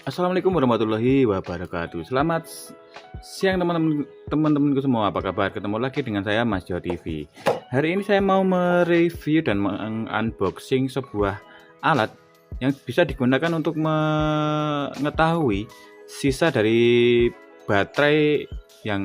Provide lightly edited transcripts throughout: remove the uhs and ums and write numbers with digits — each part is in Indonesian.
Assalamualaikum warahmatullahi wabarakatuh. Selamat siang teman-temanku semua. Apa kabar? Ketemu lagi dengan saya Mas Jo TV. Hari ini saya mau mereview dan mengunboxing sebuah alat yang bisa digunakan untuk mengetahui sisa dari baterai yang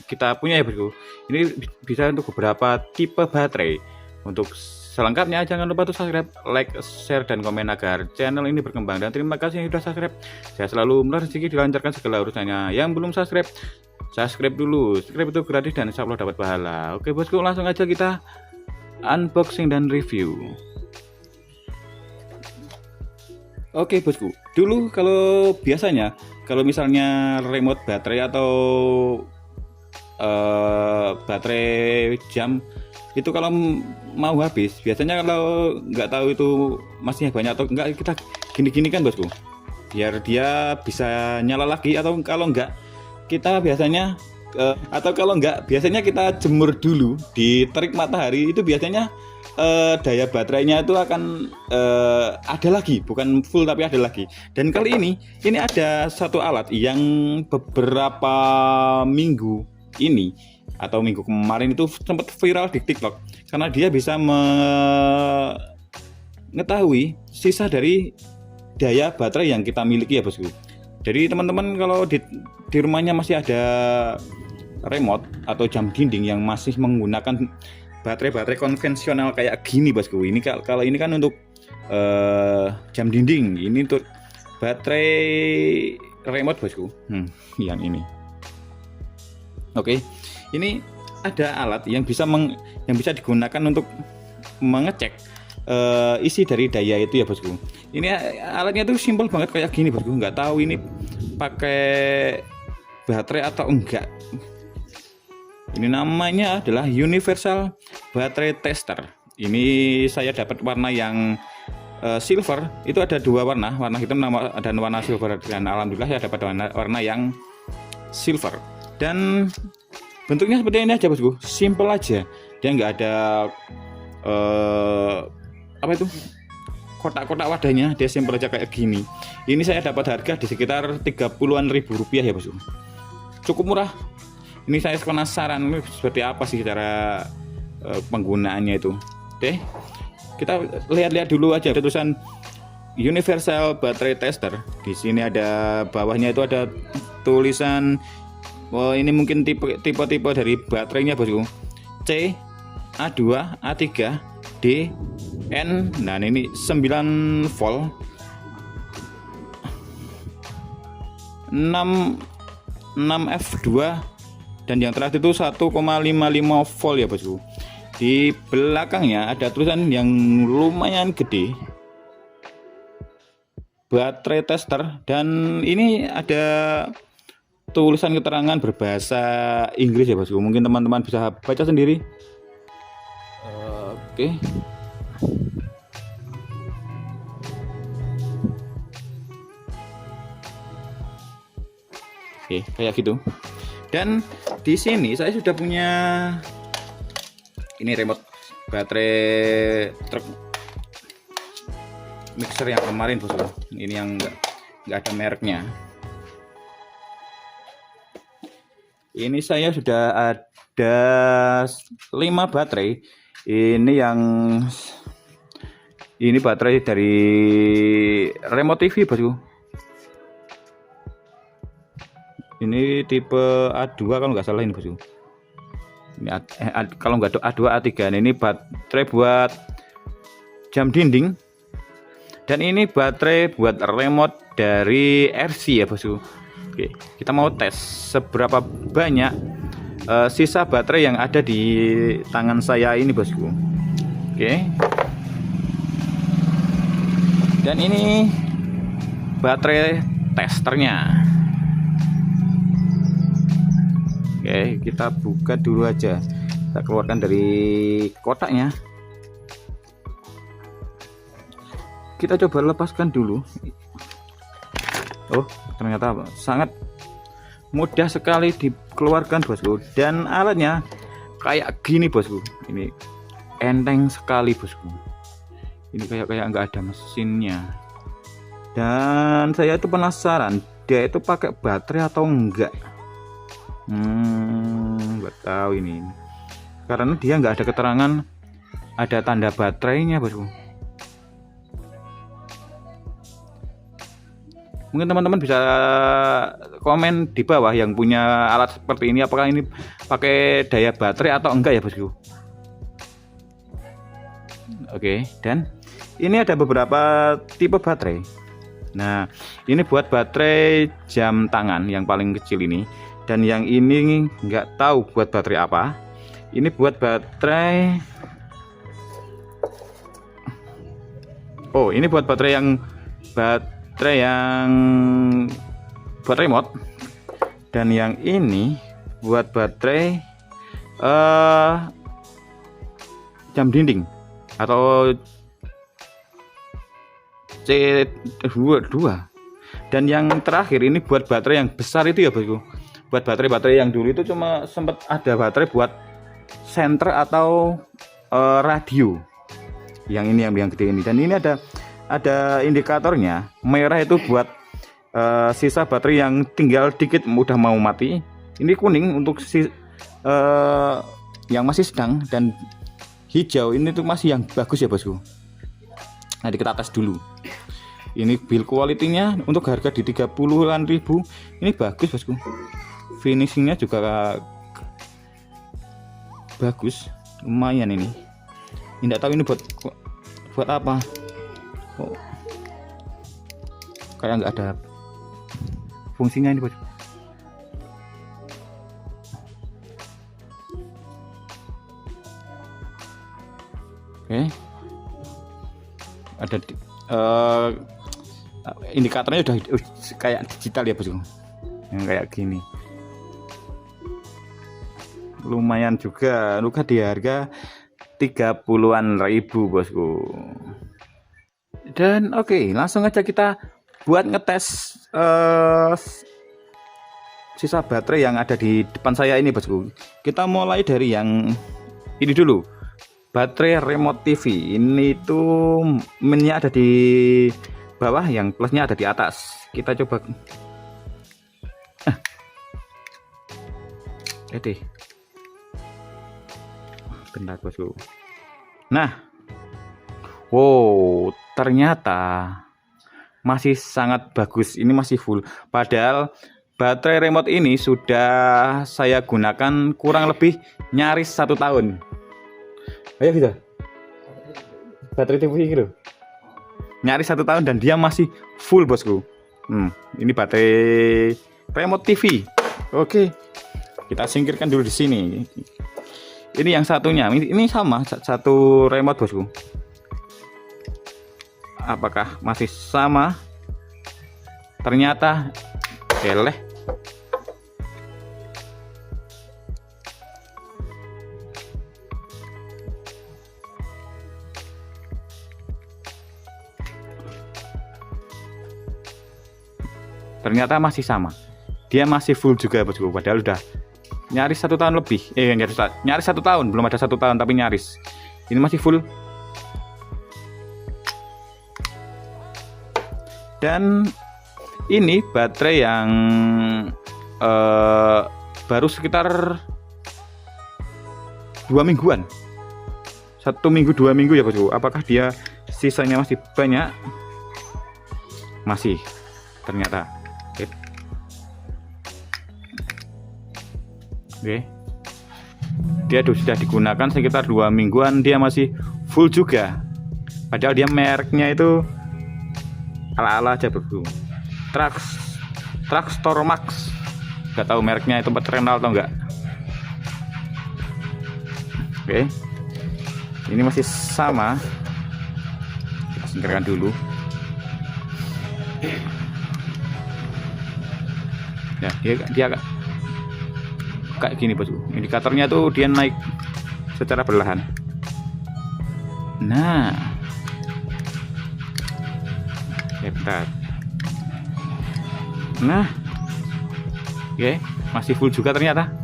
kita punya ya bosku. Ini bisa untuk beberapa tipe baterai. Untuk selengkapnya jangan lupa untuk subscribe, like, share, dan komen agar channel ini berkembang. Dan terima kasih yang sudah subscribe. Saya selalu rezeki dilancarkan segala urusannya. Yang belum subscribe, subscribe dulu. Subscribe itu gratis dan insya Allah dapat pahala. Oke bosku, langsung aja kita unboxing dan review. Oke bosku, dulu kalau biasanya kalau misalnya remote baterai atau baterai jam itu kalau mau habis, biasanya kalau nggak tahu itu masih banyak atau enggak, kita gini-gini kan bosku, biar dia bisa nyala lagi. Atau kalau enggak, kita biasanya biasanya kita jemur dulu di terik matahari. Itu biasanya daya baterainya itu akan ada lagi, bukan full tapi ada lagi. Dan kali ini ada satu alat yang beberapa minggu ini atau minggu kemarin itu sempat viral di TikTok karena dia bisa mengetahui sisa dari daya baterai yang kita miliki ya bosku. Jadi teman-teman kalau di rumahnya masih ada remote atau jam dinding yang masih menggunakan baterai konvensional kayak gini bosku, ini kalau ini kan untuk jam dinding, ini untuk baterai remote bosku. Yang ini. Oke. Ini ada alat yang bisa digunakan untuk mengecek isi dari daya itu ya bosku. Ini alatnya tuh simple banget kayak gini bosku. Nggak tahu ini pakai baterai atau enggak. Ini namanya adalah Universal Battery Tester. Ini saya dapat warna yang silver. Itu ada dua warna hitam dan warna silver. Dan alhamdulillah saya dapat warna yang silver. Dan bentuknya seperti ini aja bosku, simple aja. Dia nggak ada kotak-kotak wadahnya, dia simple aja kayak gini. Ini saya dapat harga di sekitar 30-an ribu rupiah ya bosku, cukup murah. Ini saya penasaran seperti apa sih cara penggunaannya itu. Oke, kita lihat-lihat dulu aja. Ada tulisan Universal Battery Tester. Di sini ada bawahnya itu ada tulisan. Oh, ini mungkin tipe dari baterainya bosku. C, A2, A3, D, N. Nah, ini 9 volt. 6 F2 dan yang terakhir itu 1,55 volt ya bosku. Di belakangnya ada tulisan yang lumayan gede, baterai tester, dan ini ada tulisan keterangan berbahasa Inggris ya bosku. Mungkin teman-teman bisa baca sendiri. Oke. Oke, kayak gitu. Dan di sini saya sudah punya ini remote baterai truk mixer yang kemarin bosku. Ini yang nggak ada mereknya. Ini saya sudah ada 5 baterai. Ini baterai dari remote TV bosku. Ini tipe A2 kalau nggak salah ini bosku. Ini kalau nggak A2 A3. Nah, ini baterai buat jam dinding. Dan ini baterai buat remote dari RC ya bosku. Oke, kita mau tes seberapa banyak sisa baterai yang ada di tangan saya ini bosku. Oke. Dan ini baterai testernya. Oke, kita buka dulu aja. Kita keluarkan dari kotaknya. Kita coba lepaskan dulu. Oh, ternyata sangat mudah sekali dikeluarkan bosku. Dan alatnya kayak gini bosku. Ini enteng sekali bosku. Ini kayak nggak ada mesinnya. Dan saya itu penasaran dia itu pakai baterai atau enggak. Nggak tahu ini karena dia nggak ada keterangan ada tanda baterainya, bosku. Mungkin teman-teman bisa komen di bawah yang punya alat seperti ini, apakah ini pakai daya baterai atau enggak ya, bosku. Oke, dan ini ada beberapa tipe baterai. Nah, ini buat baterai jam tangan yang paling kecil ini, dan yang ini nggak tahu buat baterai apa. Ini buat baterai, oh ini buat baterai yang buat remote, dan yang ini buat baterai jam dinding atau C22. Dan yang terakhir ini buat baterai yang besar itu ya, bosku. Buat baterai yang dulu itu cuma sempat ada baterai buat senter atau radio. Yang ini yang gede ini, dan ini ada indikatornya merah itu buat sisa baterai yang tinggal dikit udah mau mati. Ini kuning untuk yang masih sedang, dan hijau ini tuh masih yang bagus ya, bosku. Nanti kita tes dulu. Ini build quality-nya untuk harga di 30-an ribu ini bagus, bosku. Finishingnya juga bagus, lumayan ini. Tidak tahu ini buat apa. Oh, kayak nggak ada fungsinya ini, bosku. Oke, ada indikatornya udah kayak digital ya, bosku, yang kayak gini. Lumayan juga di harga 30-an ribu, bosku. Dan oke, langsung aja kita buat ngetes sisa baterai yang ada di depan saya ini, bosku. Kita mulai dari yang ini dulu, baterai remote TV. Ini tuh minnya ada di bawah, yang plusnya ada di atas. Kita coba bentar, bosku. Nah, wow, ternyata masih sangat bagus. Ini masih full, padahal baterai remote ini sudah saya gunakan kurang lebih nyaris 1 tahun. Ayo kita baterai TV gitu nyaris 1 tahun dan dia masih full, bosku. Ini baterai remote TV. Oke, kita singkirkan dulu di sini. Ini yang satunya, ini sama satu remote, bosku. Apakah masih sama? Ternyata eleh. Ternyata masih sama. Dia masih full juga, bosku. Padahal udah nyaris 1 tahun lebih. Nyaris 1 tahun, belum ada 1 tahun tapi nyaris. Ini masih full. Dan ini baterai yang baru sekitar 2 mingguan. 1 minggu 2 minggu ya, bosku. Apakah dia sisanya masih banyak? Masih, ternyata. Oke. Dia sudah digunakan sekitar 2 mingguan, dia masih full juga. Padahal dia mereknya itu ala-ala aja, bosku. Traxtor Max. Gak tahu mereknya itu terkenal atau enggak. Oke. Ini masih sama. Kita singkirkan dulu. Ya, dia kayak gini, bosku. Indikatornya tuh dia naik secara perlahan. Nah, bentar. Nah, oke, masih full juga ternyata.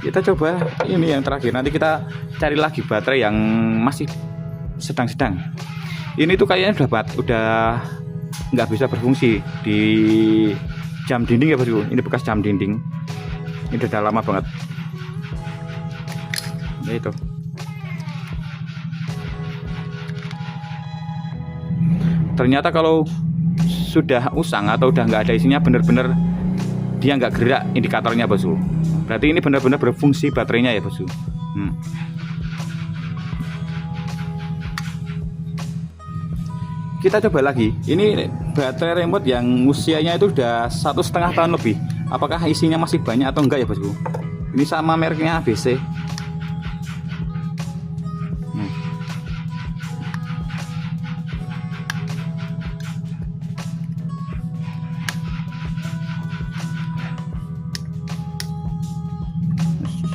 Kita coba ini yang terakhir. Nanti kita cari lagi baterai yang masih sedang-sedang. Ini tuh kayaknya udah nggak bisa berfungsi di jam dinding ya bosku. Ini bekas jam dinding, ini udah lama banget ya itu. Ternyata kalau sudah usang atau udah nggak ada isinya, bener-bener dia nggak gerak indikatornya bosku. Berarti ini benar-benar berfungsi baterainya ya bosku. Kita coba lagi. Ini baterai remote yang usianya itu udah 1,5 tahun lebih. Apakah isinya masih banyak atau enggak ya bosku? Ini sama mereknya ABC.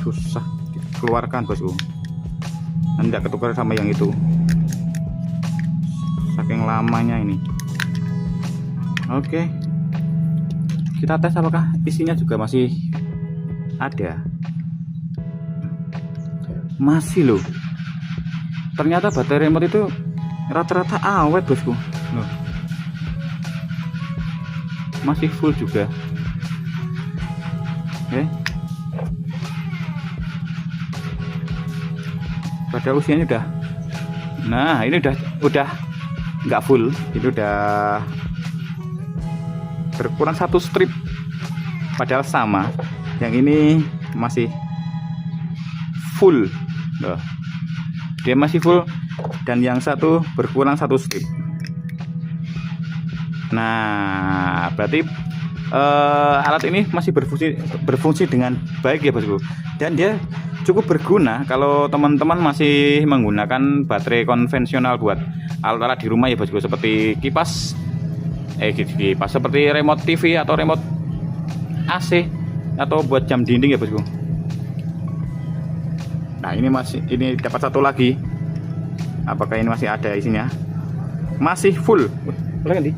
Susah dikeluarkan bosku, tidak ketukar sama yang itu, saking lamanya ini. Oke, kita tes apakah isinya juga masih ada. Masih loh, ternyata baterai remote itu rata-rata awet bosku loh. Masih full juga. Pada usianya udah, nah ini udah nggak full, itu udah berkurang 1 strip, padahal sama. Yang ini masih full loh, dia masih full, dan yang satu berkurang 1 strip. Nah berarti alat ini masih berfungsi dengan baik ya bosku, dan dia cukup berguna kalau teman-teman masih menggunakan baterai konvensional buat alat-alat di rumah ya bosku, seperti kipas seperti remote TV atau remote AC atau buat jam dinding ya bosku. Nah ini dapat satu lagi, apakah ini masih ada isinya? Masih full. Boleh ganti?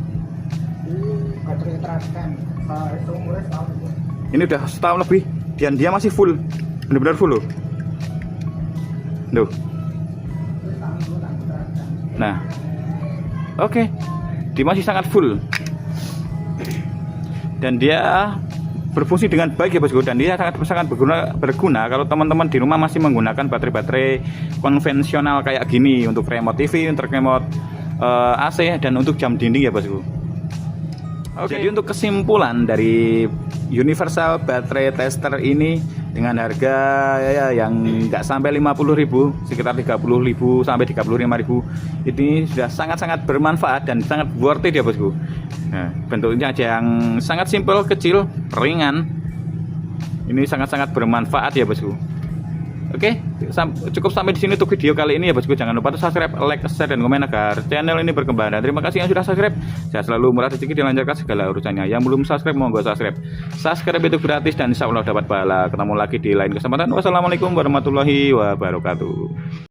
Ini udah setahun lebih dan dia masih full, benar-benar full loh. Duh. Nah, oke, dia masih sangat full dan dia berfungsi dengan baik ya bosku, dan dia sangat berguna kalau teman-teman di rumah masih menggunakan baterai-baterai konvensional kayak gini untuk remote TV, untuk remote AC, dan untuk jam dinding ya bosku. Jadi untuk kesimpulan dari universal battery tester ini, dengan harga yang nggak sampai 50.000, sekitar 30.000 sampai 35.000, ini sudah sangat-sangat bermanfaat dan sangat worth it ya bosku. Nah, bentuknya aja yang sangat simple, kecil, ringan, ini sangat-sangat bermanfaat ya bosku. Oke, cukup sampai di sini untuk video kali ini ya bosku. Jangan lupa subscribe, like, share, dan komen agar channel ini berkembang. Dan terima kasih yang sudah subscribe. Saya selalu murah rezeki dilancarkan segala urusannya. Yang belum subscribe monggo subscribe. Subscribe itu gratis dan insya Allah dapat pahala. Ketemu lagi di lain kesempatan. Wassalamualaikum warahmatullahi wabarakatuh.